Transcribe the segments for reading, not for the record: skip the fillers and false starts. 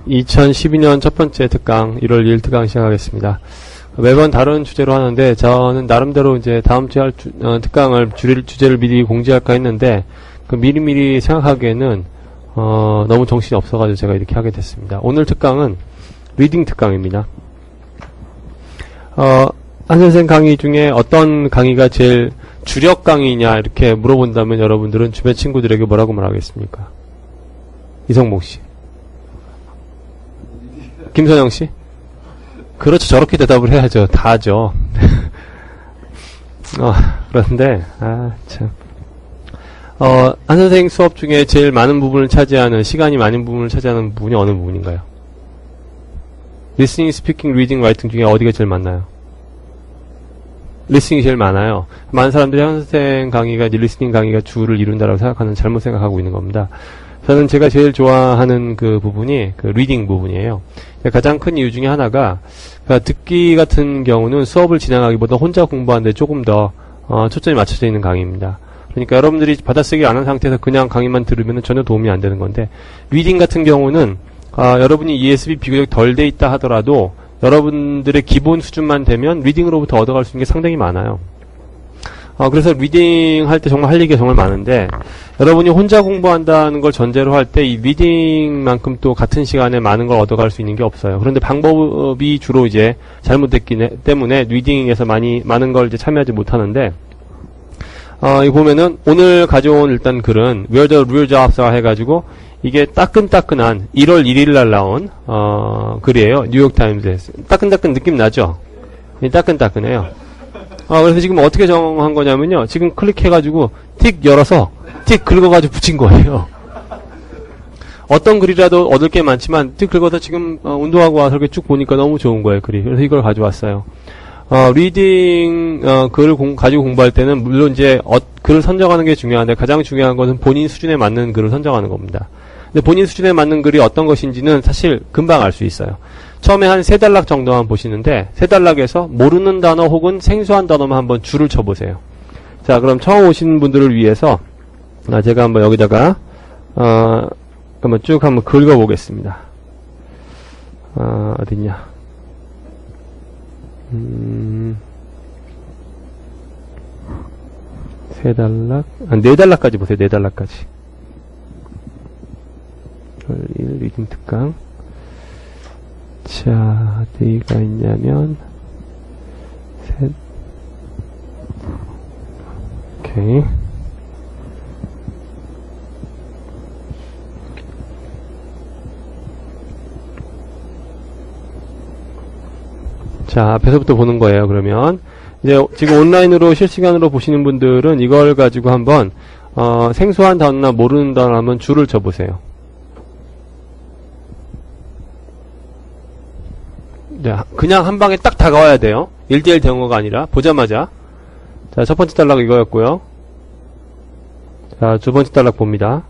2012년 첫 번째 특강, 1월 1일 특강 시작하겠습니다. 매번 다른 주제로 하는데, 저는 나름대로 이제 다음 주에 할 특강을, 주제를 미리 공지할까 했는데, 그 미리미리 생각하기에는, 너무 정신이 없어가지고 제가 이렇게 하게 됐습니다. 오늘 특강은 리딩 특강입니다. 한 선생 강의 중에 어떤 강의가 제일 주력 강의냐, 이렇게 물어본다면 여러분들은 주변 친구들에게 뭐라고 말하겠습니까? 이성봉 씨. 김선영 씨? 그렇죠. 저렇게 대답을 해야죠. 다 하죠. 그런데, 참. 한 선생 수업 중에 제일 많은 부분을 차지하는, 시간이 많은 부분을 차지하는 부분이 어느 부분인가요? 리스닝, 스피킹, 리딩, 라이팅 중에 어디가 제일 많나요? 리스닝이 제일 많아요. 많은 사람들이 한 선생 강의가, 리스닝 강의가 주를 이룬다라고 생각하는, 잘못 생각하고 있는 겁니다. 저는 제가 제일 좋아하는 그 부분이 그 리딩 부분이에요. 가장 큰 이유 중에 하나가 듣기 같은 경우는 수업을 진행하기보다 혼자 공부하는데 조금 더 초점이 맞춰져 있는 강의입니다. 그러니까 여러분들이 받아쓰기 안 한 상태에서 그냥 강의만 들으면 전혀 도움이 안 되는 건데, 리딩 같은 경우는 여러분이 ESB 비교적 덜 돼 있다 하더라도 여러분들의 기본 수준만 되면 리딩으로부터 얻어갈 수 있는 게 상당히 많아요. 그래서 리딩 할 때 정말 할 얘기가 정말 많은데, 여러분이 혼자 공부한다는 걸 전제로 할 때 이 리딩만큼 또 같은 시간에 많은 걸 얻어갈 수 있는 게 없어요. 그런데 방법이 주로 이제 잘못됐기 때문에 리딩에서 많은 걸 이제 참여하지 못하는데, 이 보면은 오늘 가져온 일단 글은 Where the Real Jobs Are 해가지고 이게 따끈따끈한 1월 1일 날 나온 글이에요. 뉴욕타임즈에서. 따끈따끈 느낌 나죠? 따끈따끈해요. 그래서 지금 어떻게 정한 거냐면요. 지금 클릭해가지고 틱 열어서 틱 긁어가지고 붙인 거예요. 어떤 글이라도 얻을 게 많지만 틱 긁어서 지금 운동하고 와서 이렇게 쭉 보니까 너무 좋은 거예요, 글이. 그래서 이걸 가져왔어요. 리딩 글을 가지고 공부할 때는 물론 이제 글을 선정하는 게 중요한데, 가장 중요한 것은 본인 수준에 맞는 글을 선정하는 겁니다. 근데 본인 수준에 맞는 글이 어떤 것인지는 사실 금방 알 수 있어요. 처음에 한 3단락 정도만 보시는데, 3단락에서 모르는 단어 혹은 생소한 단어만 한번 줄을 쳐보세요. 자, 그럼 처음 오신 분들을 위해서 제가 한번 여기다가 한번 쭉 한번 긁어보겠습니다. 어딨냐? 3단락, 4단락까지 보세요. 4단락까지. 1 리딩 특강. 자, 어디가 있냐면, 오케이. 자, 앞에서부터 보는 거예요, 그러면. 이제, 지금 온라인으로 실시간으로 보시는 분들은 이걸 가지고 한번, 생소한 단어나 모르는 단어 한번 줄을 쳐보세요. 네, 그냥 한 방에 딱 다가와야 돼요. 1대1 대응어가 아니라, 보자마자. 자, 첫 번째 단락 이거였고요. 자, 두 번째 단락 봅니다.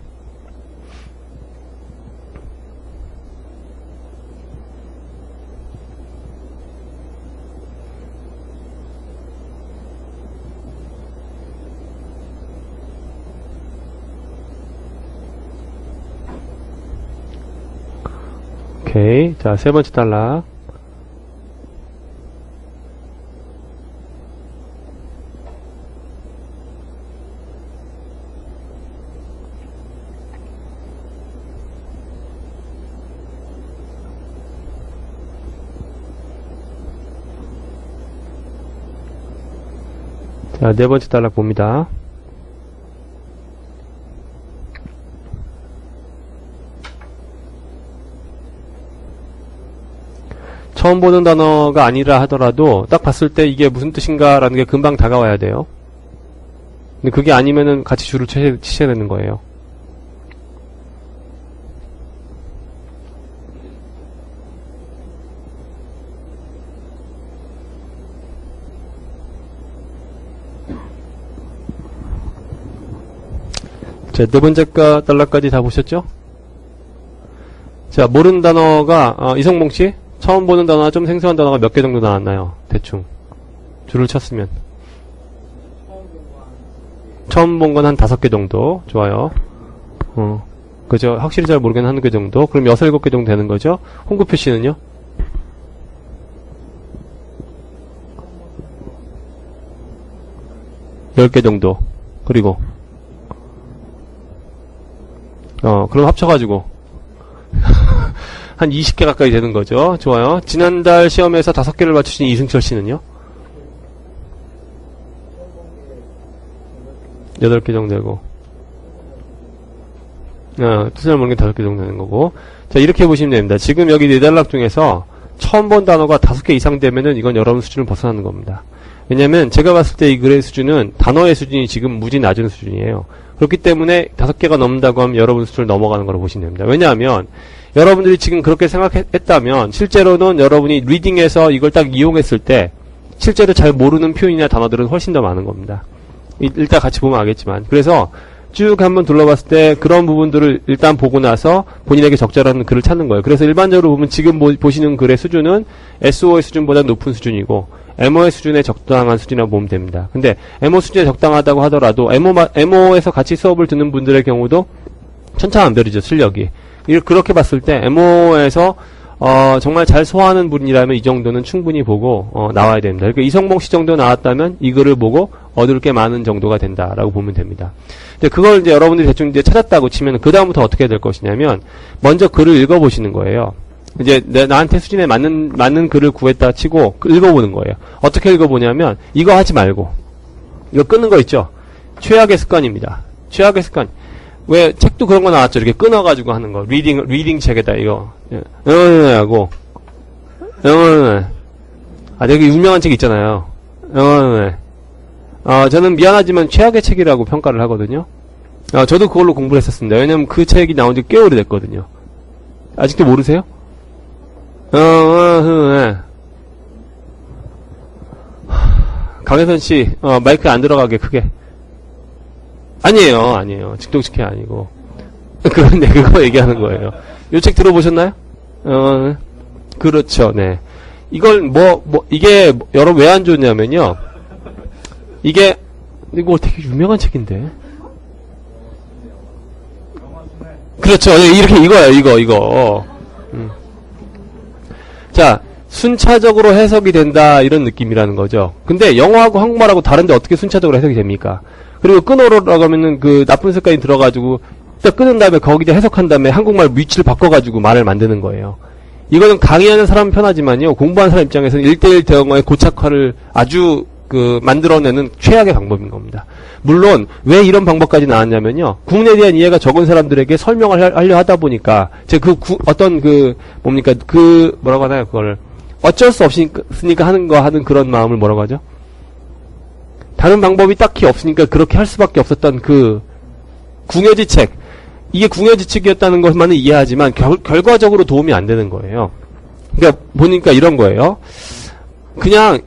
오케이. 자, 세 번째 단락. 자, 네 번째 단락 봅니다. 처음 보는 단어가 아니라 하더라도 딱 봤을 때 이게 무슨 뜻인가 라는 게 금방 다가와야 돼요. 근데 그게 아니면은 같이 줄을 치셔야 되는 거예요. 자, 네 번째 단락까지 다 보셨죠? 자, 모르는 단어가, 이성봉씨? 처음 보는 단어나 좀 생소한 단어가 몇 개 정도 나왔나요? 대충. 줄을 쳤으면. 처음 본 건 한 5개 정도. 좋아요. 그죠? 확실히 잘 모르겠는 한두 개 정도. 그럼 6, 7개 정도 되는 거죠? 홍구 표시는요? 열 개 정도. 그리고 그럼 합쳐가지고 한 20개 가까이 되는 거죠. 좋아요. 지난달 시험에서 5개를 맞추신 이승철 씨는요? 8개 정도 되고, 뜻을 모르는 게 5개 정도 되는 거고. 자, 이렇게 보시면 됩니다. 지금 여기 4단락 중에서 처음 본 단어가 5개 이상 되면은 이건 여러분 수준을 벗어나는 겁니다. 왜냐면 제가 봤을 때 이 글의 수준은 단어의 수준이 지금 무지 낮은 수준이에요. 그렇기 때문에 5개가 넘는다고 하면 여러분 수준을 넘어가는 거라고 보시면 됩니다. 왜냐하면 여러분들이 지금 그렇게 생각했다면 실제로는 여러분이 리딩에서 이걸 딱 이용했을 때 실제로 잘 모르는 표현이나 단어들은 훨씬 더 많은 겁니다. 일단 같이 보면 알겠지만, 그래서 쭉 한번 둘러봤을 때 그런 부분들을 일단 보고 나서 본인에게 적절한 글을 찾는 거예요. 그래서 일반적으로 보면 지금 보시는 글의 수준은 SO의 수준보다 높은 수준이고 MO의 수준에 적당한 수준이라고 보면 됩니다. 근데 MO 수준에 적당하다고 하더라도 MO에서 같이 수업을 듣는 분들의 경우도 천차만별이죠, 실력이. 그렇게 봤을 때 MO에서 정말 잘 소화하는 분이라면 이 정도는 충분히 보고 나와야 됩니다. 그러니까 이성봉 씨 정도 나왔다면 이 글을 보고 얻을 게 많은 정도가 된다라고 보면 됩니다. 근데 그걸 이제 여러분들이 대충 이제 찾았다고 치면 그 다음부터 어떻게 될 것이냐면 먼저 글을 읽어보시는 거예요. 이제 나한테 수준에 맞는 글을 구했다 치고 읽어보는 거예요. 어떻게 읽어보냐면 이거 하지 말고 이거 끊는 거 있죠. 최악의 습관입니다. 최악의 습관. 왜 책도 그런 거 나왔죠. 이렇게 끊어가지고 하는 거. 리딩 책에다 이거 하고 되게 유명한 책 있잖아요. 저는 미안하지만 최악의 책이라고 평가를 하거든요. 저도 그걸로 공부를 했었습니다. 왜냐면 그 책이 나온 지 꽤 오래됐거든요. 아직도 모르세요? 강혜선 씨, 마이크 안 들어가게 크게. 아니에요. 직동식회 아니고. 그런데 그거 얘기하는 거예요. 요 책 들어보셨나요? 그렇죠, 네. 이걸 이게 여러분 왜 안 좋냐면요. 이거 되게 유명한 책인데. 그렇죠. 이렇게 이거. 자, 순차적으로 해석이 된다, 이런 느낌이라는 거죠. 근데 영어하고 한국말하고 다른데 어떻게 순차적으로 해석이 됩니까? 그리고 끊어라고 하면은 그 나쁜 습관이 들어가지고 딱 끊은 다음에 거기다 해석한 다음에 한국말 위치를 바꿔가지고 말을 만드는 거예요. 이거는 강의하는 사람은 편하지만요, 공부하는 사람 입장에서는 1:1 대응어의 고착화를 아주 만들어내는 최악의 방법인 겁니다. 물론 왜 이런 방법까지 나왔냐면요, 구문에 대한 이해가 적은 사람들에게 설명을 하려 하다 보니까 제가 뭐라고 하나요, 그걸 어쩔 수 없으니까 하는 그런 마음을 뭐라고 하죠? 다른 방법이 딱히 없으니까 그렇게 할 수밖에 없었던 그 궁여지책, 이게 궁여지책이었다는 것만은 이해하지만 결과적으로 도움이 안 되는 거예요. 그러니까 보니까 이런 거예요. 그냥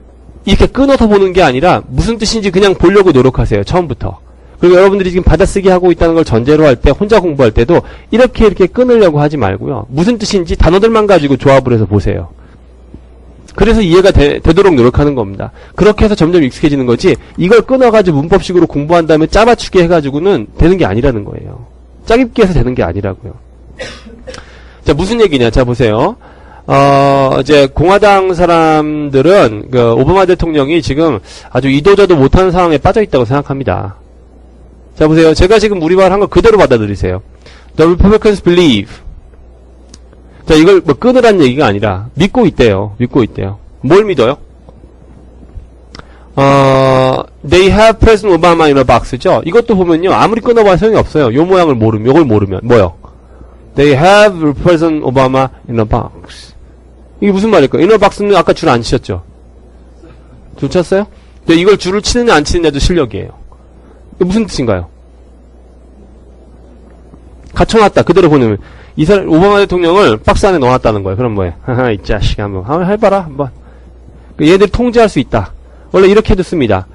이렇게 끊어서 보는 게 아니라 무슨 뜻인지 그냥 보려고 노력하세요, 처음부터. 그리고 여러분들이 지금 받아쓰기 하고 있다는 걸 전제로 할 때, 혼자 공부할 때도 이렇게 끊으려고 하지 말고요, 무슨 뜻인지 단어들만 가지고 조합을 해서 보세요. 그래서 이해가 되도록 노력하는 겁니다. 그렇게 해서 점점 익숙해지는 거지, 이걸 끊어가지고 문법식으로 공부한 다음에 짜맞추기 해가지고는 되는 게 아니라는 거예요. 짜깁기 해서 되는 게 아니라고요. 자, 무슨 얘기냐? 자, 보세요. 이제 공화당 사람들은 오바마 대통령이 지금 아주 이도저도 못하는 상황에 빠져 있다고 생각합니다. 자, 보세요. 제가 지금 우리말 한 거 그대로 받아들이세요. The Republicans believe. 자, 이걸 끊으란 얘기가 아니라 믿고 있대요. 뭘 믿어요? They have President Obama in a box죠. 이것도 보면요, 아무리 끊어봐야 소용이 없어요. 요 모양을 모르면, 요걸 모르면. 뭐요? They have President Obama in a box. 이게 무슨 말일까요? in a box는 아까 줄 안 치셨죠? 줄 쳤어요? 근데 이걸 줄을 치느냐 안 치느냐도 실력이에요. 이게 무슨 뜻인가요? 갖춰놨다. 그대로 보내면. 오바마 대통령을 박스 안에 넣어놨다는 거예요. 그럼 뭐예요? 하하, 이 자식, 한번 해봐라, 한번. 얘들 통제할 수 있다. 원래 이렇게도 씁니다.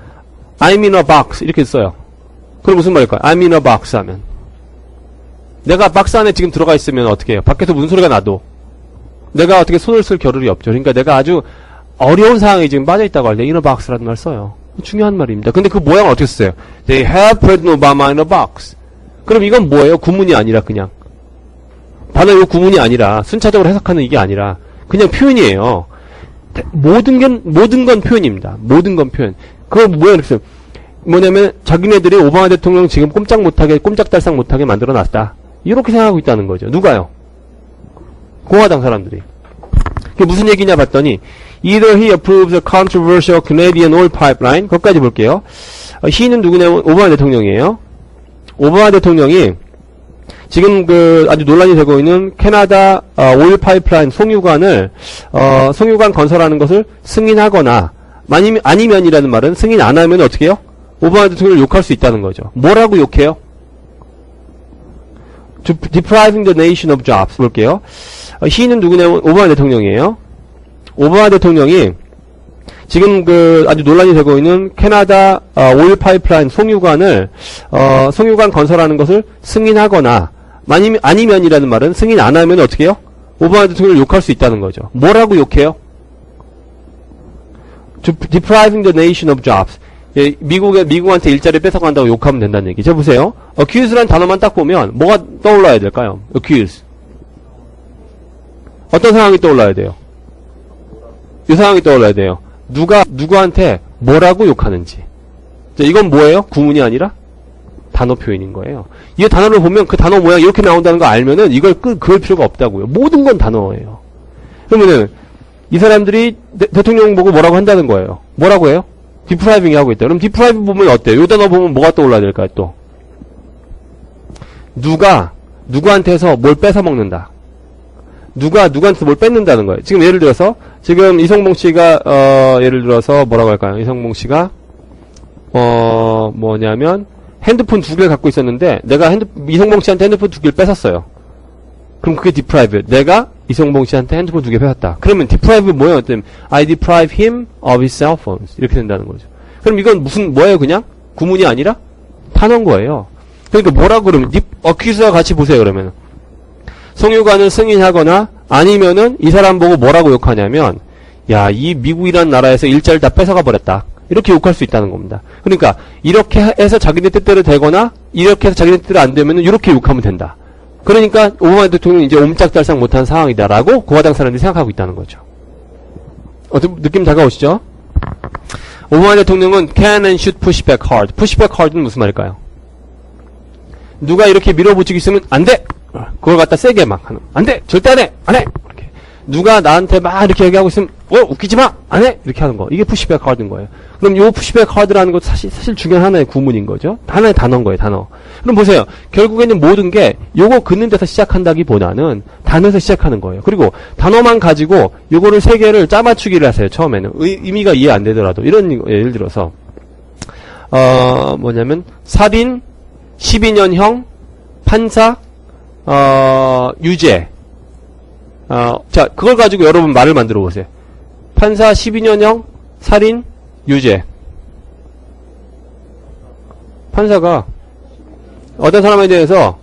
I'm in a box. 이렇게 써요. 그럼 무슨 말일까요? I'm in a box 하면. 내가 박스 안에 지금 들어가 있으면 어떻게 해요? 밖에서 무슨 소리가 나도 내가 어떻게 손을 쓸 겨를이 없죠. 그러니까 내가 아주 어려운 상황에 지금 빠져있다고 할 때 in a box라는 말 써요. 중요한 말입니다. 근데 그 모양을 어떻게 써요? They have President Obama in a box. 그럼 이건 뭐예요? 구문이 아니라 그냥 단어 요 구문이 아니라, 순차적으로 해석하는 이게 아니라, 그냥 표현이에요. 모든 건 표현입니다. 모든 건 표현. 그거 그랬어요. 뭐냐면, 자기네들이 오바마 대통령 지금 꼼짝달싹 못하게 만들어 놨다. 이렇게 생각하고 있다는 거죠. 누가요? 공화당 사람들이. 그게 무슨 얘기냐 봤더니, either he approves a controversial Canadian oil pipeline. 거기까지 볼게요. he는 누구냐면, 오바마 대통령이에요. 오바마 대통령이, 지금 아주 논란이 되고 있는 캐나다, 오일 파이프라인 송유관 건설하는 것을 승인하거나, 아니면이라는 말은 승인 안 하면 어떻게 해요? 오바마 대통령을 욕할 수 있다는 거죠. 뭐라고 욕해요? depriving the nation of jobs. 볼게요. he는 누구냐면, 오바마 대통령이에요. 오바마 대통령이, 지금 아주 논란이 되고 있는 캐나다, 오일 파이프라인 송유관 건설하는 것을 승인하거나, 아니면이라는 말은 승인 안 하면 어떻게 해요? 오바마 대통령을 욕할 수 있다는 거죠. 뭐라고 욕해요? depriving the nation of jobs. 예, 미국한테 일자리 뺏어간다고 욕하면 된다는 얘기. 자, 보세요. accuse라는 단어만 딱 보면 뭐가 떠올라야 될까요? accuse. 어떤 상황이 떠올라야 돼요? 이 상황이 떠올라야 돼요. 누구한테 뭐라고 욕하는지. 자, 이건 뭐예요? 구문이 아니라 단어 표현인 거예요. 이 단어를 보면 그 단어 모양 이렇게 나온다는 거 알면은 이걸 그을 필요가 없다고요. 모든 건 단어예요. 그러면은 이 사람들이 대통령 보고 뭐라고 한다는 거예요. 뭐라고 해요? 디프라이빙이 하고 있다. 그럼 디프라이빙 보면 어때요? 이 단어 보면 뭐가 떠올라야 될까요? 또 누구한테서 뭘 뺏어 먹는다. 누구한테서 뭘 뺏는다는 거예요. 지금 예를 들어서 지금 이성봉 씨가 예를 들어서 뭐라고 할까요? 이성봉 씨가 뭐냐면 핸드폰 2개를 갖고 있었는데 내가 이성봉 씨한테 핸드폰 2개를 뺏었어요. 그럼 그게 deprive. 내가 이성봉 씨한테 핸드폰 2개 뺏었다. 그러면 deprive 뭐예요? I deprive him of his cell phones. 이렇게 된다는 거죠. 그럼 이건 뭐예요? 그냥 구문이 아니라 단어인 거예요. 그러니까 뭐라고 그러면 accuse와 같이 보세요. 그러면 송유관을 승인하거나 아니면은 이 사람 보고 뭐라고 욕하냐면 야, 이 미국이란 나라에서 일자리를 다 뺏어가 버렸다. 이렇게 욕할 수 있다는 겁니다. 그러니까 이렇게 해서 자기네 뜻대로 되거나 이렇게 해서 자기네 뜻대로 안 되면 이렇게 욕하면 된다. 그러니까 오바마 대통령이 이제 옴짝달싹 못한 상황이다라고 공화당 사람들이 생각하고 있다는 거죠. 느낌 다가오시죠? 오바마 대통령은 can and should push back hard. push back hard는 무슨 말일까요? 누가 이렇게 밀어붙이고 있으면 안 돼! 그걸 갖다 세게 막 하는. 안 돼! 절대 안 해! 안 해! 이렇게. 누가 나한테 막 이렇게 얘기하고 있으면 웃기지 마! 안 해! 이렇게 하는 거. 이게 푸시백 하드인 거예요. 그럼 요 푸시백 하드라는 것도 사실 중요한 하나의 구문인 거죠. 하나의 단어인 거예요, 단어. 그럼 보세요. 결국에는 모든 게 요거 긋는 데서 시작한다기보다는 단어에서 시작하는 거예요. 그리고 단어만 가지고 요거를 세 개를 짜맞추기를 하세요, 처음에는. 의미가 이해 안 되더라도. 이런, 예를 들어서, 뭐냐면, 살인, 12년형, 판사, 유죄. 자, 그걸 가지고 여러분 말을 만들어 보세요. 판사 12년형, 살인, 유죄. 판사가 어떤 사람에 대해서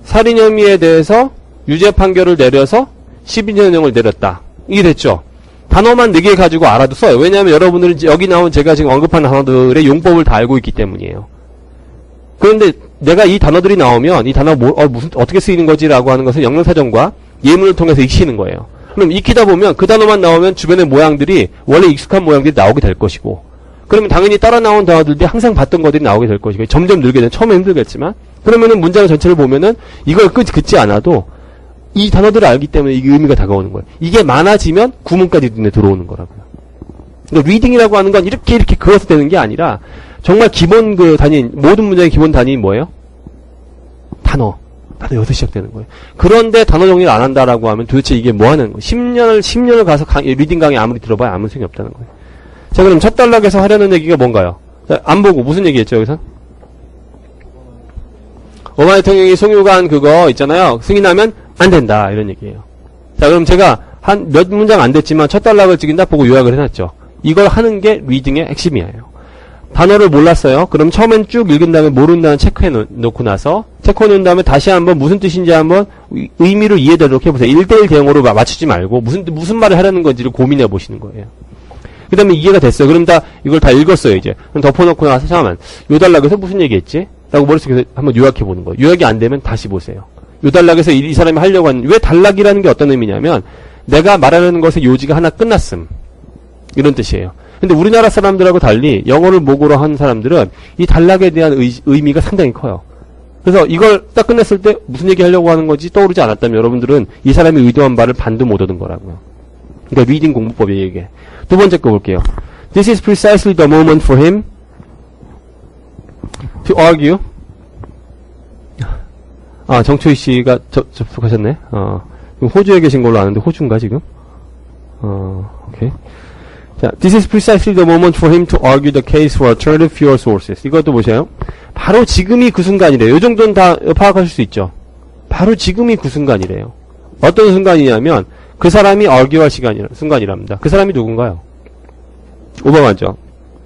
살인 혐의에 대해서 유죄 판결을 내려서 12년형을 내렸다. 이게 됐죠? 단어만 4개 가지고 알아도 써요. 왜냐하면 여러분들은 여기 나온 제가 지금 언급한 단어들의 용법을 다 알고 있기 때문이에요. 그런데 내가 이 단어들이 나오면 이 단어 어떻게 쓰이는 거지라고 하는 것은 영문사전과 예문을 통해서 익히는 거예요. 그럼 익히다 보면 그 단어만 나오면 주변의 모양들이 원래 익숙한 모양들이 나오게 될 것이고, 그러면 당연히 따라 나온 단어들이 항상 봤던 것들이 나오게 될 것이고, 점점 늘게 되면 처음에 힘들겠지만, 그러면은 문장 전체를 보면은 이걸 긋지 않아도 이 단어들을 알기 때문에 이게 의미가 다가오는 거예요. 이게 많아지면 구문까지 눈에 들어오는 거라고요. 그러니까 리딩이라고 하는 건 이렇게 그어서 되는 게 아니라 정말 기본 모든 문장의 기본 단위는 뭐예요? 단어 여기서 시작되는 거예요. 그런데 단어 정리를 안 한다라고 하면 도대체 이게 뭐 하는 거예요? 10년을 가서 리딩 강의 아무리 들어봐야 아무 소용이 없다는 거예요. 자, 그럼 첫 단락에서 하려는 얘기가 뭔가요? 자, 안 보고 무슨 얘기했죠, 여기서? 오바마 대통령이 송유관 그거 있잖아요. 승인하면 안 된다. 이런 얘기예요. 자, 그럼 제가 한 몇 문장 안 됐지만 첫 단락을 찍은다 보고 요약을 해놨죠. 이걸 하는 게 리딩의 핵심이에요. 단어를 몰랐어요. 그럼 처음엔 쭉 읽은 다음에 모른다는 체크해 놓고 나서 체크해 놓은 다음에 다시 한번 무슨 뜻인지 한번 의미를 이해되도록 해보세요. 1대1 대응으로 맞추지 말고 무슨 말을 하려는 건지를 고민해 보시는 거예요. 그 다음에 이해가 됐어요. 그럼 이걸 다 읽었어요, 이제. 그럼 덮어놓고 나서 잠깐만 요 단락에서 무슨 얘기했지? 라고 머릿속에서 한번 요약해 보는 거예요. 요약이 안 되면 다시 보세요. 요 단락에서 이 사람이 하려고 하는, 왜 단락이라는 게 어떤 의미냐면, 내가 말하는 것의 요지가 하나 끝났음. 이런 뜻이에요. 근데 우리나라 사람들하고 달리 영어를 모국어로 한 사람들은 이 단락에 대한 의미가 상당히 커요. 그래서 이걸 딱 끝냈을 때 무슨 얘기 하려고 하는 건지 떠오르지 않았다면 여러분들은 이 사람이 의도한 바를 반도 못 얻은 거라고요. 그러니까 리딩 공부법이에요, 이게. 두 번째 거 볼게요. This is precisely the moment for him to argue. 아, 정초희 씨가 접속하셨네. 호주에 계신 걸로 아는데 호주인가 지금? 오케이. 자, this is precisely the moment for him to argue the case for alternative fuel sources. 이것도 보세요. 바로 지금이 그 순간이래요. 이 정도는 다 파악하실 수 있죠. 바로 지금이 그 순간이래요. 어떤 순간이냐면 그 사람이 argue할 순간이랍니다. 그 사람이 누군가요? 오버맞죠.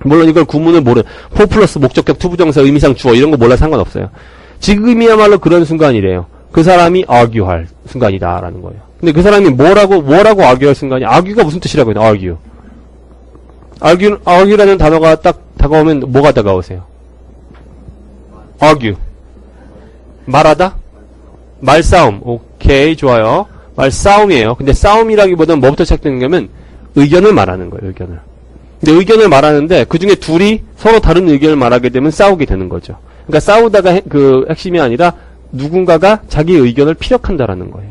물론 이걸 구문을 for 플러스 목적격 투부정사 의미상 주어 이런 거 몰라 상관없어요. 지금이야말로 그런 순간이래요. 그 사람이 argue할 순간이다라는 거예요. 근데 그 사람이 뭐라고 argue할 순간이, argue가 무슨 뜻이라고 해요? argue라는 단어가 딱 다가오면 뭐가 다가오세요? argue. 말하다? 말싸움. 오케이, 좋아요. 말싸움이에요. 근데 싸움이라기보다는 뭐부터 시작되는 거냐면 의견을 말하는 거예요, 의견을. 근데 의견을 말하는데 그 중에 둘이 서로 다른 의견을 말하게 되면 싸우게 되는 거죠. 그러니까 싸우다가 그 핵심이 아니라 누군가가 자기 의견을 피력한다라는 거예요.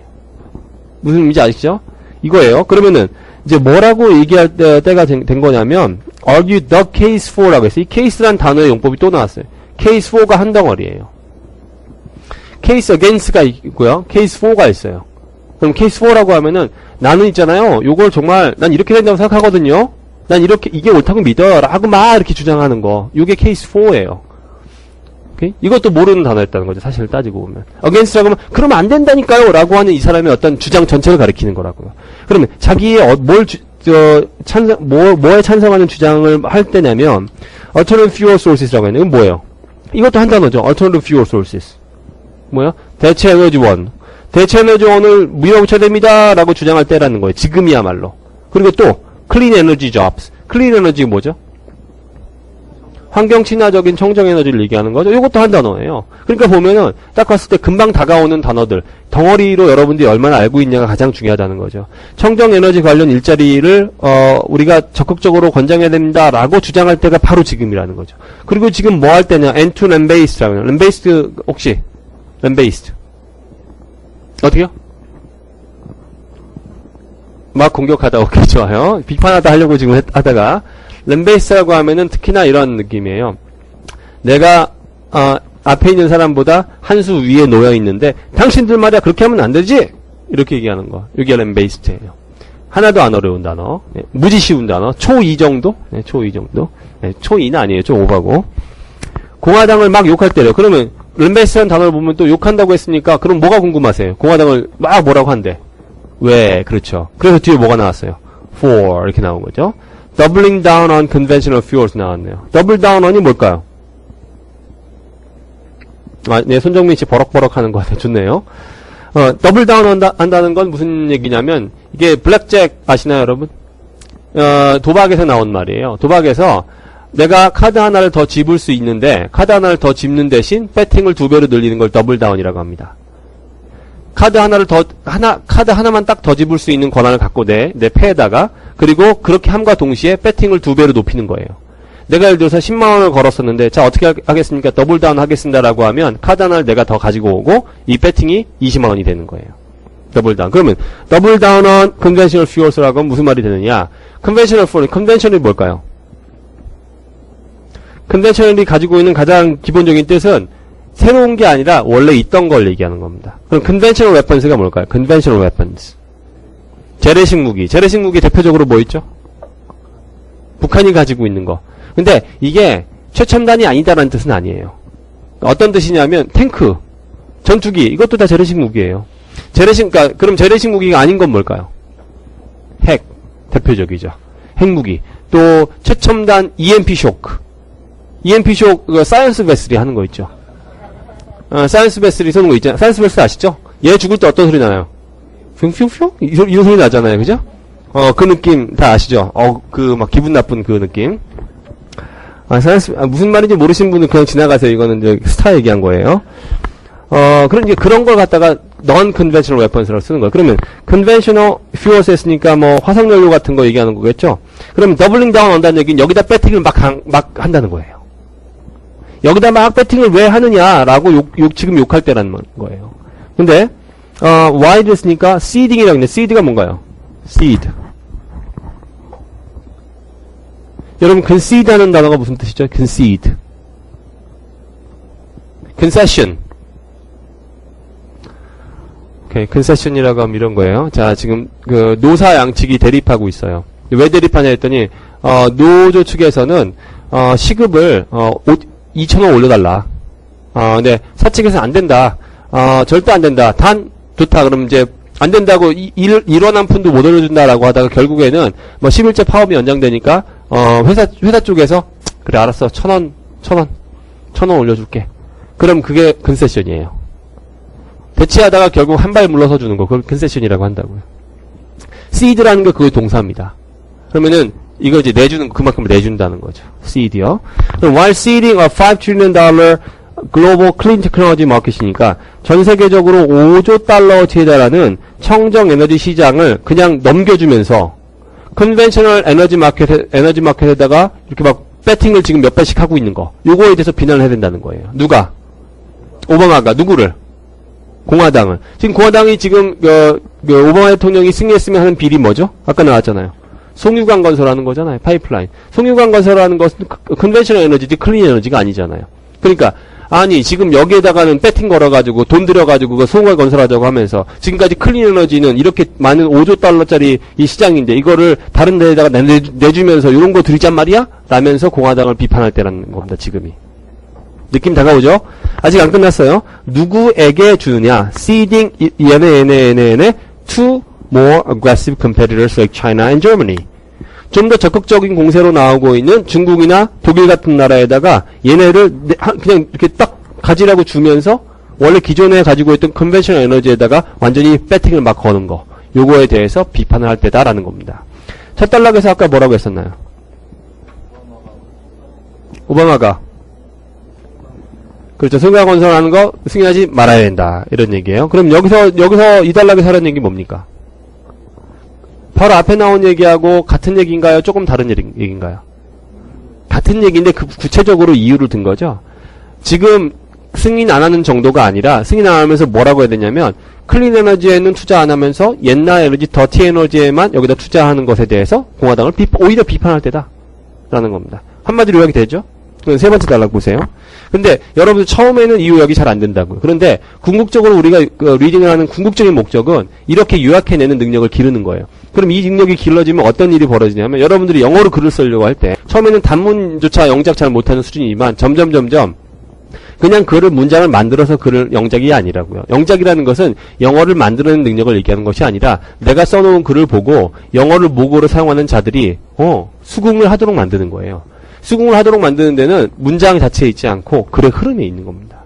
무슨 의미인지 아시죠? 이거예요. 그러면은 이제 뭐라고 얘기할 때가 된 거냐면 argue the case for라고 했어요. 이 case란 단어의 용법이 또 나왔어요. case for가 한 덩어리예요. case against가 있고요. case for가 있어요. 그럼 case for라고 하면은 나는 있잖아요. 요걸 정말 난 이렇게 된다고 생각하거든요. 난 이렇게 이게 옳다고 믿어요. 라고 막 이렇게 주장하는 거. 요게 case for예요. 오케이? 이것도 모르는 단어였다는 거죠. 사실을 따지고 보면. against라고 하면 그러면 안 된다니까요. 라고 하는 이 사람의 어떤 주장 전체를 가리키는 거라고요. 그러면 자기의 뭐에 찬성하는 주장을 할 때냐면 alternative fuel sources라고 하는 건 뭐예요? 이것도 한 단어죠. alternative fuel sources. 뭐야? 대체 에너지원. 대체 에너지원을 밀어붙여야 됩니다. 라고 주장할 때라는 거예요. 지금이야말로. 그리고 또 clean energy jobs. clean energy 뭐죠? 환경 친화적인 청정 에너지를 얘기하는 거죠. 이것도 한 단어예요. 그러니까 보면은 딱 봤을 때 금방 다가오는 단어들, 덩어리로 여러분들이 얼마나 알고 있냐가 가장 중요하다는 거죠. 청정 에너지 관련 일자리를 우리가 적극적으로 권장해야 됩니다라고 주장할 때가 바로 지금이라는 거죠. 그리고 지금 뭐 할 때냐? N2 land-based라고 해요. land-based 혹시 land-based 어떻게요? 막 공격하다. 오케이, 좋아요. 비판하다 하려고 지금 하다가 랜베이스라고 하면은 특히나 이런 느낌이에요. 내가 앞에 있는 사람보다 한 수 위에 놓여 있는데 당신들 말이야 그렇게 하면 안 되지? 이렇게 얘기하는 거. 이게 랜베이스트예요. 하나도 안 어려운 단어. 네, 무지 쉬운 단어. 초2 정도? 네, 초2 정도. 네, 초2는 아니에요. 좀 오바고. 공화당을 막 욕할 때래요. 그러면 랜베이스라는 단어를 보면 또 욕한다고 했으니까 그럼 뭐가 궁금하세요? 공화당을 막 뭐라고 한대. 왜? 그렇죠. 그래서 뒤에 뭐가 나왔어요? for 이렇게 나온 거죠. doubling down on conventional fuels 나왔네요. double down on이 뭘까요? 네, 손정민 씨 버럭버럭 하는 거 같아요. 좋네요. double down 한다는 건 무슨 얘기냐면, 이게 블랙잭 아시나요, 여러분? 도박에서 나온 말이에요. 도박에서 내가 카드 하나를 더 집을 수 있는데, 카드 하나를 더 집는 대신 배팅을 2배로 늘리는 걸 더블 다운이라고 합니다. 카드 하나만 딱 더 집을 수 있는 권한을 갖고 내 패에다가, 그리고 그렇게 함과 동시에 배팅을 2배로 높이는 거예요. 내가 예를 들어서 10만원을 걸었었는데, 자, 어떻게 하겠습니까? 더블 다운 하겠습니다라고 하면, 카드 하나를 내가 더 가지고 오고, 이 배팅이 20만원이 되는 거예요. 더블 다운. 그러면, 더블 다운 on conventional fuels라고 하면 무슨 말이 되느냐? conventional fuel, conventional이 뭘까요? conventional이 가지고 있는 가장 기본적인 뜻은, 새로운 게 아니라 원래 있던 걸 얘기하는 겁니다. 그럼 conventional weapons가 뭘까요? conventional weapons. 재래식 무기. 재래식 무기 대표적으로 뭐 있죠? 북한이 가지고 있는 거. 근데 이게 최첨단이 아니다라는 뜻은 아니에요. 어떤 뜻이냐면 탱크, 전투기 이것도 다 재래식 무기예요. 그럼 재래식 무기가 아닌 건 뭘까요? 핵 대표적이죠. 핵무기. 또 최첨단 EMP 쇼크. EMP 쇼크 사이언스 베슬이 하는 거 있죠. 사이언스 베슬이 쏘는 거 있잖아요. 사이언스 베슬 아시죠? 얘 죽을 때 어떤 소리 나요? 뿅뿅뿅? 이런 소리 나잖아요. 그죠? 그 느낌 다 아시죠? 막 기분 나쁜 그 느낌. 사이언스, 무슨 말인지 모르신 분은 그냥 지나가세요. 이거는 이제 스타 얘기한 거예요. 그런 이제 그런 걸 갖다가 non-conventional weapons라고 쓰는 거예요. 그러면 conventional fuels 했으니까 뭐 화석연료 같은 거 얘기하는 거겠죠? 그러면 doubling down 한다는 얘기는 여기다 배팅을 막 한다는 거예요. 여기다 막 배팅을 왜 하느냐라고 지금 욕할 때라는 거예요. 근데, why를 했으니까 seeding이라고 했는데, seed가 뭔가요? seed. 여러분, concede 하는 단어가 무슨 뜻이죠? concede. concession. 오케이, concession이라고 하면 이런 거예요. 자, 지금, 노사 양측이 대립하고 있어요. 왜 대립하냐 했더니, 노조 측에서는, 시급을, 2,000원 올려달라. 근데 사측에서는 안 된다. 절대 안 된다. 좋다. 그럼 이제 안 된다고 일원 한 푼도 못 올려준다라고 하다가 결국에는 뭐 10일째 파업이 연장되니까 회사 쪽에서 그래 알았어 1,000원 올려줄게. 그럼 그게 컨세션이에요. 대치하다가 결국 한 발 물러서 주는 거 그걸 컨세션이라고 한다고요. 시드라는 게 그 동사입니다. 그러면은 이거 이제 그만큼 내준다는 거죠. seed요. 그럼 while seeding a $5 trillion global clean technology market이니까 전 세계적으로 5조 달러치에 달하는 청정 에너지 시장을 그냥 넘겨주면서 conventional 에너지 마켓에다가 이렇게 막 배팅을 지금 몇 배씩 하고 있는 거. 요거에 대해서 비난을 해야 된다는 거예요. 누가? 오바마가 누구를? 공화당을. 지금 공화당이 지금 오바마 대통령이 승리했으면 하는 비리 뭐죠? 아까 나왔잖아요. 송유관 건설하는 거잖아요. 파이프라인. 송유관 건설하는 것은 컨벤셔널 에너지지 클린 에너지가 아니잖아요. 그러니까 아니 지금 여기에다가는 배팅 걸어가지고 돈 들여가지고 그 송유관 건설하자고 하면서 지금까지 클린 에너지는 이렇게 많은 5조 달러짜리 이 시장인데 이거를 다른 데에다가 내주면서 이런 거 드리잔 말이야? 라면서 공화당을 비판할 때라는 겁니다. 지금이. 느낌 다가오죠? 아직 안 끝났어요. 누구에게 주느냐? Ceding 얘네 to more aggressive competitors like China and Germany. 좀 더 적극적인 공세로 나오고 있는 중국이나 독일 같은 나라에다가 얘네를 그냥 이렇게 딱 가지라고 주면서 원래 기존에 가지고 있던 컨벤셔널 에너지에다가 완전히 배팅을 막 거는 거. 요거에 대해서 비판을 할 때다라는 겁니다. 첫 단락에서 아까 뭐라고 했었나요? 오바마가 그렇죠. 승강 건설하는 거 승인하지 말아야 된다. 이런 얘기예요. 그럼 여기서 이 단락에서 하는 얘기 뭡니까? 바로 앞에 나온 얘기하고 같은 얘기인가요? 조금 다른 얘기인가요? 같은 얘기인데 그 구체적으로 이유를 든 거죠. 지금 승인 안 하는 정도가 아니라 승인 안 하면서 뭐라고 해야 되냐면 클린 에너지에는 투자 안 하면서 옛날 에너지 더티 에너지에만 여기다 투자하는 것에 대해서 공화당을 오히려 비판할 때다라는 겁니다. 한마디로 요약이 되죠? 세 번째 단락 보세요. 근데 여러분들 처음에는 이 요약이 잘 안 된다고요. 그런데 궁극적으로 우리가 리딩을 하는 궁극적인 목적은 이렇게 요약해내는 능력을 기르는 거예요. 그럼 이 능력이 길러지면 어떤 일이 벌어지냐면 여러분들이 영어로 글을 쓰려고 할 때 처음에는 단문조차 영작 잘 못하는 수준이지만 점점 그냥 글을 문장을 만들어서 글을 영작이 아니라고요. 영작이라는 것은 영어를 만드는 능력을 얘기하는 것이 아니라 내가 써놓은 글을 보고 영어를 모국어로 사용하는 자들이 수긍을 하도록 만드는 거예요. 수긍을 하도록 만드는 데는 문장 자체에 있지 않고 글의 흐름에 있는 겁니다.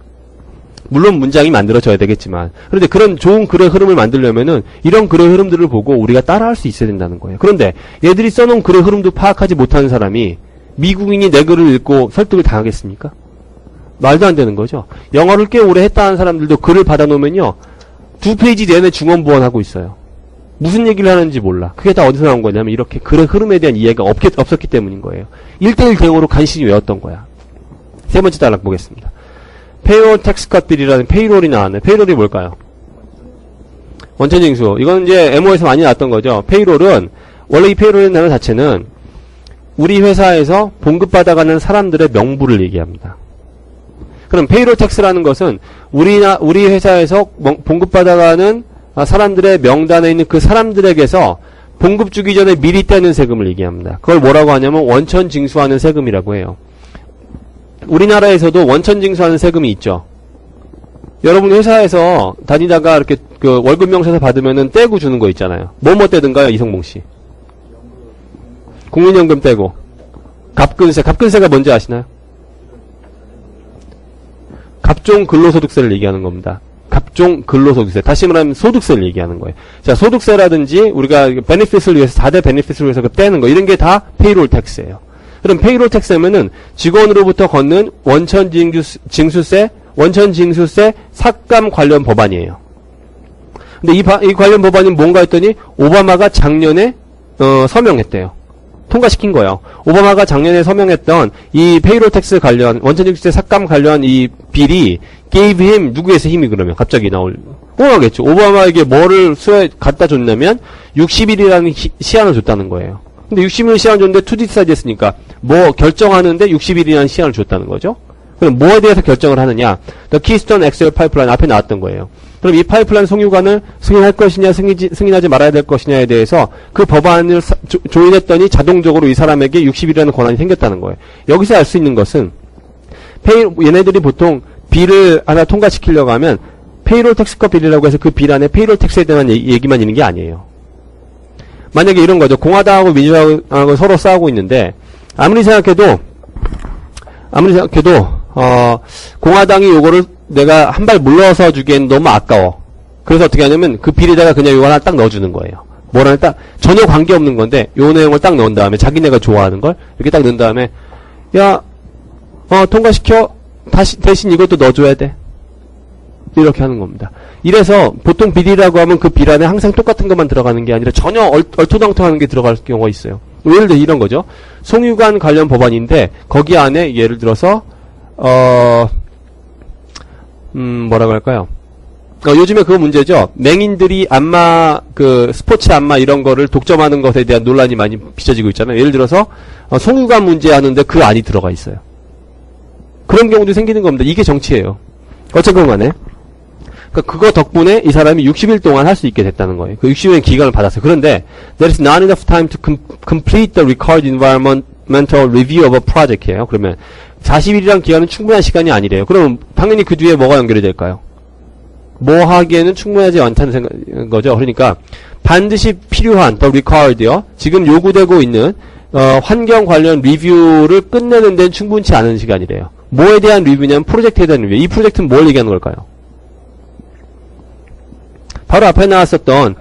물론 문장이 만들어져야 되겠지만 그런데 그런 좋은 글의 흐름을 만들려면은 이런 글의 흐름들을 보고 우리가 따라할 수 있어야 된다는 거예요. 그런데 얘들이 써놓은 글의 흐름도 파악하지 못하는 사람이 미국인이 내 글을 읽고 설득을 당하겠습니까? 말도 안 되는 거죠. 영어를 꽤 오래 했다는 사람들도 글을 받아놓으면요 2페이지 내내 중언부언하고 있어요. 무슨 얘기를 하는지 몰라. 그게 다 어디서 나온 거냐면 이렇게 글의 흐름에 대한 이해가 없었기 때문인 거예요. 1:1 대응으로 간신히 외웠던 거야. 세 번째 단락 보겠습니다. 페이롤 텍스 컷 빌이라는 페이롤이 나왔네. 페이롤이 뭘까요? 원천징수. 이건 이제 MO에서 많이 나왔던 거죠. 페이롤은 원래 이 페이롤이라는 단어 자체는 우리 회사에서 봉급받아가는 사람들의 명부를 얘기합니다. 그럼 페이롤 텍스라는 것은 우리 회사에서 봉급받아가는 사람들의 명단에 있는 그 사람들에게서 봉급 주기 전에 미리 떼는 세금을 얘기합니다. 그걸 뭐라고 하냐면 원천 징수하는 세금이라고 해요. 우리나라에서도 원천 징수하는 세금이 있죠. 여러분 회사에서 다니다가 이렇게 그 월급 명세서 받으면은 떼고 주는 거 있잖아요. 뭐 떼든가요, 이성봉 씨? 국민연금 떼고. 갑근세. 갑근세가 뭔지 아시나요? 갑종 근로소득세를 얘기하는 겁니다. 갑종 근로소득세. 다시 말하면 소득세를 얘기하는 거예요. 자, 소득세라든지 우리가 베네핏을 위해서 4대 베네핏을 위해서 떼는 거 이런 게 다 페이롤 텍스예요. 그럼 페이롤 텍스면은 직원으로부터 걷는 원천 징수세 원천 징수세 삭감 관련 법안이에요. 근데 이 관련 법안이 뭔가 했더니 오바마가 작년에 서명했대요. 통과시킨 거예요. 오바마가 작년에 서명했던 이 페이롤 텍스 관련 원천 징수세 삭감 관련 이 빌이 gave him 누구에서 힘이 그러면 갑자기 나올 뻔하겠죠. 오바마에게 뭐를 갖다 줬냐면 60일이라는 시한을 줬다는 거예요. 근데 60일 시한을 줬는데 투 디사이드 했으니까 뭐 결정하는데 60일이라는 시한을 줬다는 거죠. 그럼 뭐에 대해서 결정을 하느냐? The Keystone XL 파이프라인 앞에 나왔던 거예요. 그럼 이 파이프라인 송유관을 승인할 것이냐 승인하지 말아야 될 것이냐에 대해서 그 법안을 조인했더니 자동적으로 이 사람에게 60일이라는 권한이 생겼다는 거예요. 여기서 알 수 있는 것은 얘네들이 보통 빌을 하나 통과시키려고 하면 페이롤 텍스컷 빌이라고 해서 그 빌 안에 페이롤 텍스에 대한 얘기만 있는 게 아니에요. 만약에 이런 거죠. 공화당하고 민주당하고 서로 싸우고 있는데 아무리 생각해도 공화당이 요거를 내가 한 발 물러서 주기엔 너무 아까워. 그래서 어떻게 하냐면 그 빌에다가 그냥 요거 하나 딱 넣어주는 거예요. 뭐라는 딱 전혀 관계없는 건데 요 내용을 딱 넣은 다음에 자기네가 좋아하는 걸 이렇게 딱 넣은 다음에 야 통과시켜 대신 이것도 넣어줘야 돼. 이렇게 하는 겁니다. 이래서 보통 빌이라고 하면 그 빌 안에 항상 똑같은 것만 들어가는 게 아니라 전혀 얼토당토하는 게 들어갈 경우가 있어요. 예를 들어 이런 거죠. 송유관 관련 법안인데 거기 안에 예를 들어서 뭐라고 할까요? 요즘에 그거 문제죠. 맹인들이 스포츠 안마 이런 거를 독점하는 것에 대한 논란이 많이 빚어지고 있잖아요. 예를 들어서 송유관 문제 하는데 그 안이 들어가 있어요. 그런 경우도 생기는 겁니다. 이게 정치예요. 어쨌건 간에. 그거 덕분에 이 사람이 60일 동안 할 수 있게 됐다는 거예요. 그 60일의 기간을 받았어요. 그런데 there is not enough time to complete the required environmental review of a project이에요. 그러면 40일이란 기간은 충분한 시간이 아니래요. 그럼 당연히 그 뒤에 뭐가 연결이 될까요? 뭐 하기에는 충분하지 않다는 거죠. 그러니까 반드시 필요한 the required요. 지금 요구되고 있는 환경 관련 리뷰를 끝내는 데는 충분치 않은 시간이래요. 뭐에 대한 리뷰냐면 프로젝트에 대한 리뷰. 이 프로젝트는 뭘 얘기하는 걸까요? 바로 앞에 나왔었던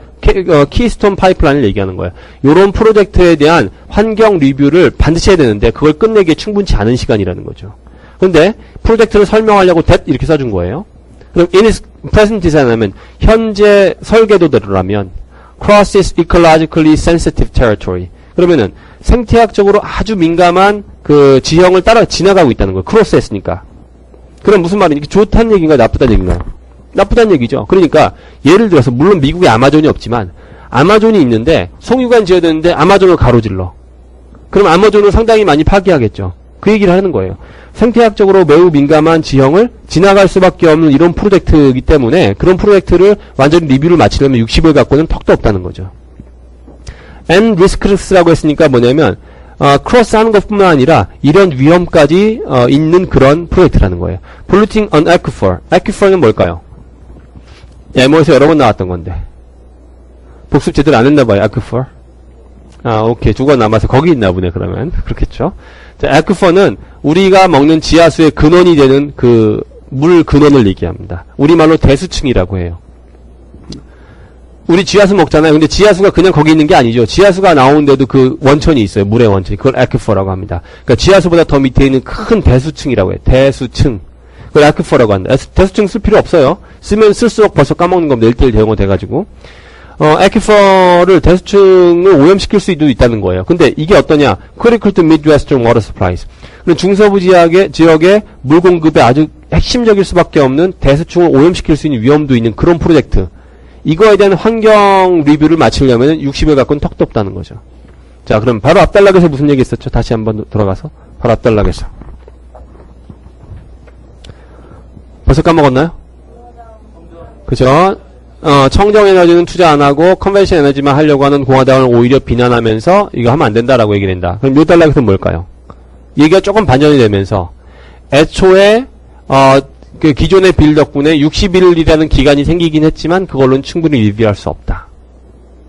키스톤 파이프라인을 얘기하는 거예요. 요런 프로젝트에 대한 환경 리뷰를 반드시 해야 되는데 그걸 끝내기에 충분치 않은 시간이라는 거죠. 근데 프로젝트를 설명하려고 that 이렇게 써준 거예요. 그럼 in its present design 하면 현재 설계도대로라면 crosses ecologically sensitive territory. 그러면은 생태학적으로 아주 민감한 그 지형을 따라 지나가고 있다는 거예요. 크로스 했으니까. 그럼 무슨 말이니? 좋다는 얘기인가요? 나쁘다는 얘기인가요? 나쁘다는 얘기죠. 그러니까 예를 들어서 물론 미국에 아마존이 없지만 아마존이 있는데 송유관 지어야 되는데 아마존을 가로질러. 그럼 아마존을 상당히 많이 파괴하겠죠. 그 얘기를 하는 거예요. 생태학적으로 매우 민감한 지형을 지나갈 수밖에 없는 이런 프로젝트이기 때문에 그런 프로젝트를 완전히 리뷰를 마치려면 60일 갖고는 턱도 없다는 거죠. and risks라고 했으니까 뭐냐면 크로스하는 것뿐만 아니라 이런 위험까지 있는 그런 프로젝트라는 거예요. polluting an aquifer. aquifer는 뭘까요? 에모에서 여러 번 나왔던 건데 복습 제대로 안 했나 봐요. aquifer. 오케이. 두 권 남아서 거기 있나 보네. 그러면 그렇겠죠. 자, aquifer는 우리가 먹는 지하수의 근원이 되는 그 물 근원을 얘기합니다. 우리말로 대수층이라고 해요. 우리 지하수 먹잖아요. 근데 지하수가 그냥 거기 있는 게 아니죠. 지하수가 나오는데도 그 원천이 있어요. 물의 원천이. 그걸 aquifer라고 합니다. 그러니까 지하수보다 더 밑에 있는 큰 대수층이라고 해요. 대수층. 그걸 aquifer라고 한다. 대수층 쓸 필요 없어요. 쓰면 쓸수록 벌써 까먹는 겁니다. 1:1 대응어 돼가지고. aquifer를 대수층을 오염시킬 수도 있다는 거예요. 근데 이게 어떠냐? critical to Midwestern water supplies. 중서부 지역의 물 공급에 아주 핵심적일 수밖에 없는 대수층을 오염시킬 수 있는 위험도 있는 그런 프로젝트. 이거에 대한 환경 리뷰를 마치려면 60일 갖고는 턱도 없다는 거죠. 자, 그럼 바로 앞단락에서 무슨 얘기 했었죠? 다시 한번 돌아가서. 바로 앞단락에서. 벌써 까먹었나요? 그죠? 청정에너지는 투자 안 하고 컨벤션 에너지만 하려고 하는 공화당을 오히려 비난하면서 이거 하면 안 된다라고 얘기를 한다. 그럼 요 단락에서는 뭘까요? 얘기가 조금 반전이 되면서 애초에 그 기존의 빌 덕분에 60일이라는 기간이 생기긴 했지만 그걸로는 충분히 리뷰할 수 없다.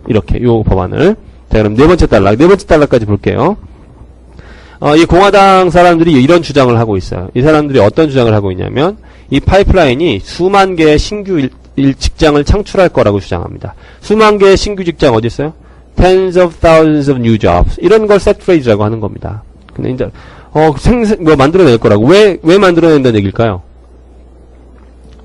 이렇게 요 법안을. 자, 그럼 네 번째 단락까지 볼게요. 이 공화당 사람들이 이런 주장을 하고 있어요. 이 사람들이 어떤 주장을 하고 있냐면 이 파이프라인이 수만 개의 신규 직장을 창출할 거라고 주장합니다. 수만 개의 신규 직장 어디 있어요? Tens of thousands of new jobs. 이런 걸 set phrase라고 하는 겁니다. 근데 이제 만들어낼 거라고. 왜 만들어낸다는 얘기일까요?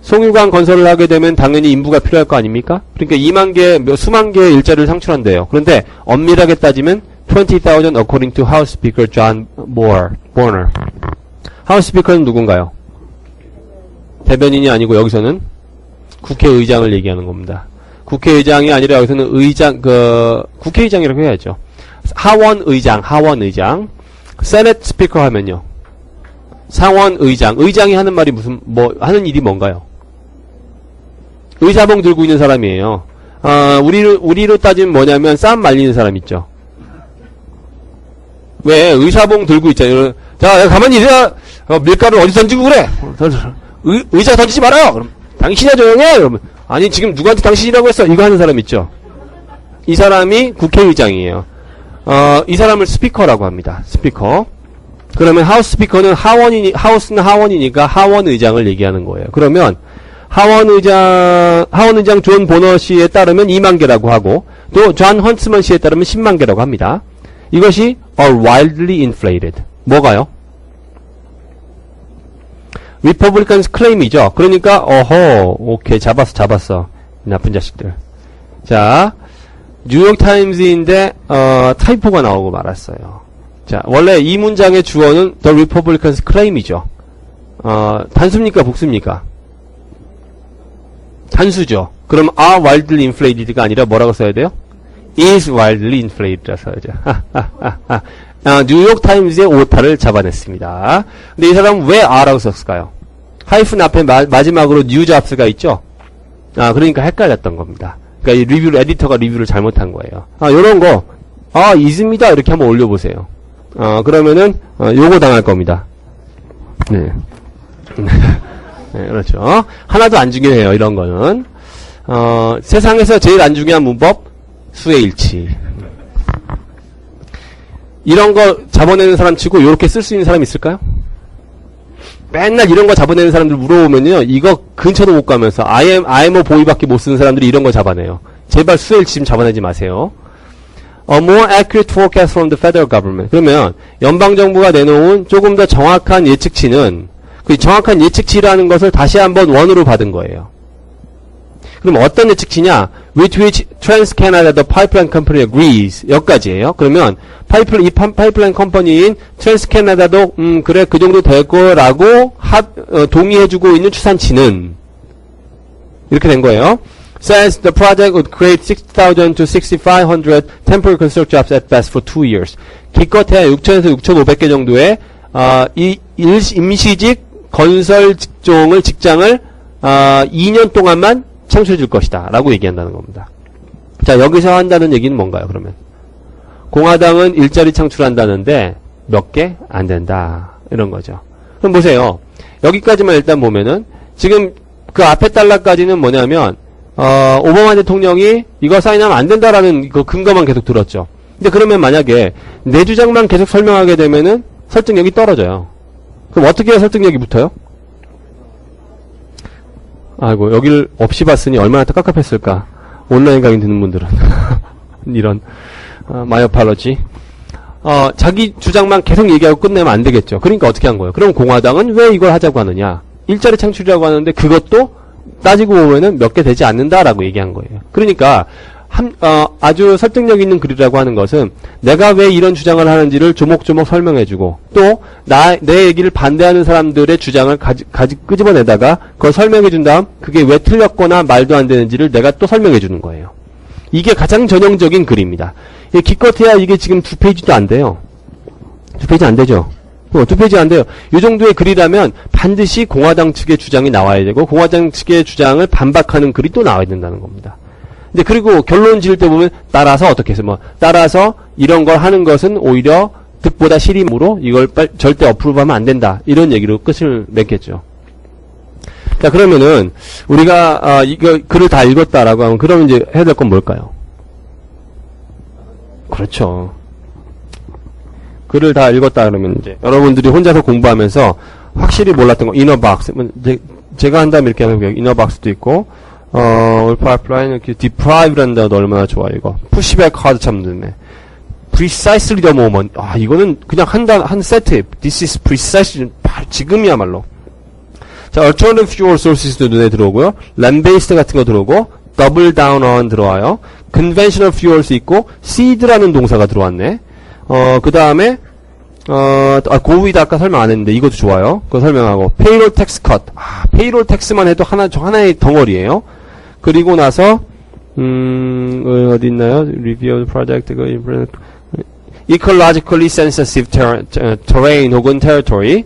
송유관 건설을 하게 되면 당연히 인부가 필요할 거 아닙니까? 그러니까 2만 개, 수만 개의 일자리를 창출한대요. 그런데 엄밀하게 따지면 20,000 according to House Speaker John Boehner. 하우스 스피커는 누군가요? 대변인이 아니고 여기서는 국회의장을 얘기하는 겁니다. 국회의장이 아니라 여기서는 국회의장이라고 해야죠. 하원의장. 세넷 스피커 하면요. 상원의장. 의장이 하는 말이 하는 일이 뭔가요? 의사봉 들고 있는 사람이에요. 우리로 따지면 뭐냐면 쌈 말리는 사람 있죠. 왜? 의사봉 들고 있잖아요. 자, 가만히 있어. 밀가루 어디 던지고 그래? 의자 던지지 말아요. 그럼 당신이야 조용해. 그러면 아니 지금 누구한테 당신이라고 했어? 이거 하는 사람 있죠. 이 사람이 국회의장이에요. 이 사람을 스피커라고 합니다. 스피커. 그러면 하우스 스피커는 하우스는 하원이니까 하원의장을 얘기하는 거예요. 그러면 하원의장 존 보너 씨에 따르면 2만 개라고 하고 또 존 헌츠먼 씨에 따르면 10만 개라고 합니다. 이것이 are wildly inflated. 뭐가요? Republicans claim이죠. 그러니까 오케이 잡았어. 나쁜 자식들. 자, 뉴욕 타임즈인데 타이포가 나오고 말았어요. 자, 원래 이 문장의 주어는 the Republicans claim이죠. 단수입니까 복수입니까? 단수죠. 그럼 are wildly inflated가 아니라 뭐라고 써야 돼요? is wildly inflated라 써야죠. 뉴욕 타임즈의 오타를 잡아냈습니다. 근데 이 사람은 왜 a라고 썼을까요? 하이픈 앞에 마지막으로 new jobs가 있죠? 그러니까 헷갈렸던 겁니다. 그러니까 이 에디터가 리뷰를 잘못한 거예요. 요런 거, is입니다. 이렇게 한번 올려보세요. 그러면은, 요거 당할 겁니다. 네. 네, 그렇죠. 하나도 안 중요해요, 이런 거는. 세상에서 제일 안 중요한 문법, 수의 일치. 이런 거 잡아내는 사람 치고 요렇게 쓸 수 있는 사람 있을까요? 맨날 이런 거 잡아내는 사람들 물어보면요, 이거 근처도 못 가면서 IMO 보이밖에 못 쓰는 사람들이 이런 거 잡아내요. 제발 수의 일치 좀 잡아내지 마세요. A more accurate forecast from the federal government. 그러면 연방정부가 내놓은 조금 더 정확한 예측치는 그 정확한 예측치라는 것을 다시 한번 원으로 받은 거예요. 그럼 어떤 예측치냐? With which TransCanada, the pipeline company agrees. 여기까지예요. 그러면 이 파이프라인 컴퍼니인 트랜스캐나다도 그래 그 정도 될 거라고 동의해주고 있는 추산치는 이렇게 된 거예요. Says the project would create 6,000 to 6,500 temporary construction jobs at best for 2 years. 기껏해야 6,000에서 6,500개 정도의 이 임시직 건설 직장을 2년 동안만 창출해 줄 것이다 라고 얘기한다는 겁니다. 자, 여기서 한다는 얘기는 뭔가요? 그러면 공화당은 일자리 창출한다는데 몇 개? 안 된다 이런 거죠. 그럼 보세요. 여기까지만 일단 보면은 지금 그 앞에 달러까지는 뭐냐면 오바마 대통령이 이거 사인하면 안 된다라는 그 근거만 계속 들었죠. 근데 그러면 만약에 내 주장만 계속 설명하게 되면은 설득력이 떨어져요. 그럼 어떻게 해야 설득력이 붙어요? 아이고, 여길 없이 봤으니 얼마나 깝깝했을까. 온라인 강의 듣는 분들은. 이런, 마이 어팔러지. 자기 주장만 계속 얘기하고 끝내면 안 되겠죠. 그러니까 어떻게 한 거예요? 그럼 공화당은 왜 이걸 하자고 하느냐? 일자리 창출이라고 하는데 그것도 따지고 보면은 몇 개 되지 않는다라고 얘기한 거예요. 그러니까, 아주 설득력 있는 글이라고 하는 것은 내가 왜 이런 주장을 하는지를 조목조목 설명해주고 또 내 얘기를 반대하는 사람들의 주장을 끄집어내다가 그걸 설명해준 다음 그게 왜 틀렸거나 말도 안 되는지를 내가 또 설명해주는 거예요. 이게 가장 전형적인 글입니다. 기껏해야 이게 지금 2페이지도 안 돼요. 2페이지 안 되죠? 2페이지 안 돼요. 이 정도의 글이라면 반드시 공화당 측의 주장이 나와야 되고 공화당 측의 주장을 반박하는 글이 또 나와야 된다는 겁니다. 근데 그리고 결론 지을 때 보면 따라서 어떻게 해서 따라서 이런 걸 하는 것은 오히려 득보다 실임으로 이걸 절대 어프로브하면 안 된다. 이런 얘기로 끝을 맺겠죠. 자, 그러면은 우리가 이거 글을 다 읽었다라고 하면 그러면 이제 해야 될 건 뭘까요? 그렇죠. 글을 다 읽었다 그러면 이제 여러분들이 혼자서 공부하면서 확실히 몰랐던 거 이너박스 제가 한다면 이렇게 하는 거예요. 이너박스도 있고 올파이프라인 이렇게 deprive라는 단어도 얼마나 좋아 이거. pushback hard 참 늦네. precisely the moment. 이거는 그냥 한 세트. This is precisely 지금이야말로. 자, alternative fuel sources도 눈에 들어오고요. land-based 같은 거 들어오고, double down on 들어와요. conventional fuels 있고, seed라는 동사가 들어왔네. 그 다음에, 고위다 아까 설명 안 했는데, 이것도 좋아요. 그거 설명하고, payroll tax cut. payroll tax만 해도 하나의 덩어리예요. 그리고 나서, 어디 있나요? review project, ecologically sensitive terrain 혹은 territory.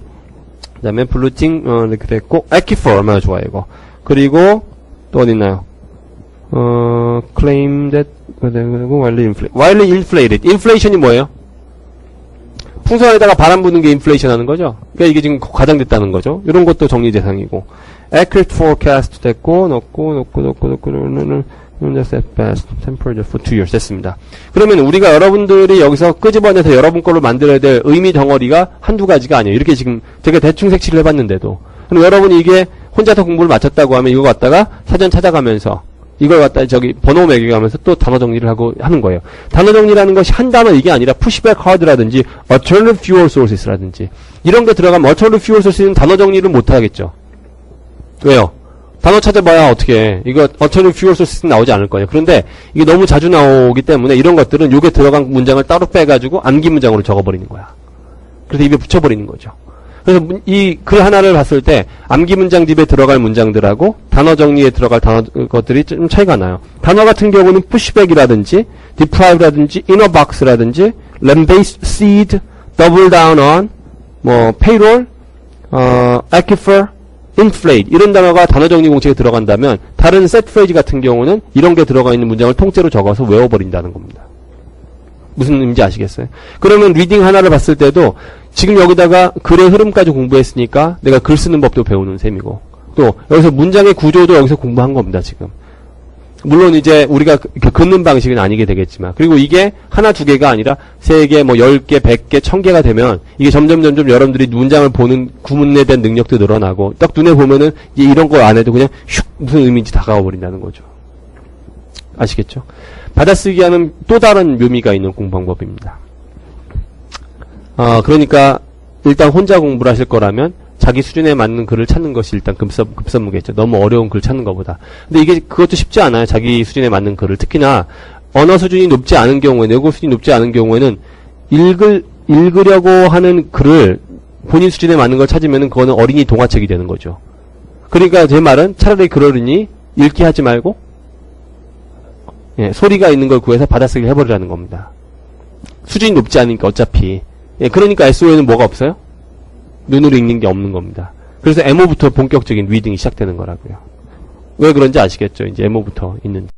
그 다음에 polluting, 이렇게 됐고, aquifer 얼마나 좋아요, 이거. 그리고, 또 어디 있나요? claim that, widely inflated. inflation이 뭐예요? 풍선에다가 바람 부는 게 인플레이션 하는 거죠? 그러니까 이게 지금 과장됐다는 거죠? 이런 것도 정리 대상이고. accurate forecast 됐고, 넣고, set best temperature for 2 years 됐습니다. 그러면 우리가 여러분들이 여기서 끄집어내서 여러분 걸로 만들어야 될 의미 덩어리가 한두 가지가 아니에요. 이렇게 지금 제가 대충 색칠을 해봤는데도. 그럼 여러분이 이게 혼자서 공부를 마쳤다고 하면 이거 갖다가 사전 찾아가면서 이걸 갖다 번호 매겨가면서 또 단어 정리를 하고 하는 거예요. 단어 정리라는 것이 한 단어 이게 아니라 pushback hard라든지 alternative fuel sources라든지 이런 게 들어가면 alternative fuel sources는 단어 정리를 못 하겠죠. 왜요? 단어 찾아봐야 어떻게 해. 이거 alternative fuel sources는 나오지 않을 거예요. 그런데 이게 너무 자주 나오기 때문에 이런 것들은 요게 들어간 문장을 따로 빼가지고 암기 문장으로 적어버리는 거야. 그래서 입에 붙여버리는 거죠. 그래서 이 글 하나를 봤을 때 암기 문장집에 들어갈 문장들하고 단어 정리에 들어갈 것들이 좀 차이가 나요. 단어 같은 경우는 pushback이라든지 deprive라든지 inner box라든지 land-based, seed, double down on, payroll, aquifer, inflate 이런 단어가 단어 정리 공책에 들어간다면 다른 set phrase 같은 경우는 이런 게 들어가 있는 문장을 통째로 적어서 외워버린다는 겁니다. 무슨 의미인지 아시겠어요? 그러면 리딩 하나를 봤을 때도 지금 여기다가 글의 흐름까지 공부했으니까 내가 글 쓰는 법도 배우는 셈이고 또 여기서 문장의 구조도 여기서 공부한 겁니다. 지금 물론 이제 우리가 긋는 방식은 아니게 되겠지만 그리고 이게 하나 두 개가 아니라 3개, 10개, 100개, 1000개가 되면 이게 점점 여러분들이 문장을 보는 구문에 대한 능력도 늘어나고 딱 눈에 보면은 이제 이런 거 안 해도 그냥 슉 무슨 의미인지 다가와 버린다는 거죠. 아시겠죠? 받아쓰기 하는 또 다른 묘미가 있는 공부 방법입니다. 그러니까 일단 혼자 공부를 하실 거라면 자기 수준에 맞는 글을 찾는 것이 일단 급선무겠죠. 너무 어려운 글 찾는 것보다. 근데 이게 그것도 쉽지 않아요. 자기 수준에 맞는 글을. 특히나 언어 수준이 높지 않은 경우에는 외국어 수준이 높지 않은 경우에는 읽으려고 하는 글을 본인 수준에 맞는 걸 찾으면 그거는 어린이 동화책이 되는 거죠. 그러니까 제 말은 차라리 그러려니 읽기 하지 말고 소리가 있는 걸 구해서 받아쓰기 해버리라는 겁니다. 수준이 높지 않으니까 어차피. 그러니까 SO에는 뭐가 없어요? 눈으로 읽는 게 없는 겁니다. 그래서 MO부터 본격적인 리딩이 시작되는 거라고요. 왜 그런지 아시겠죠? 이제 MO부터 있는.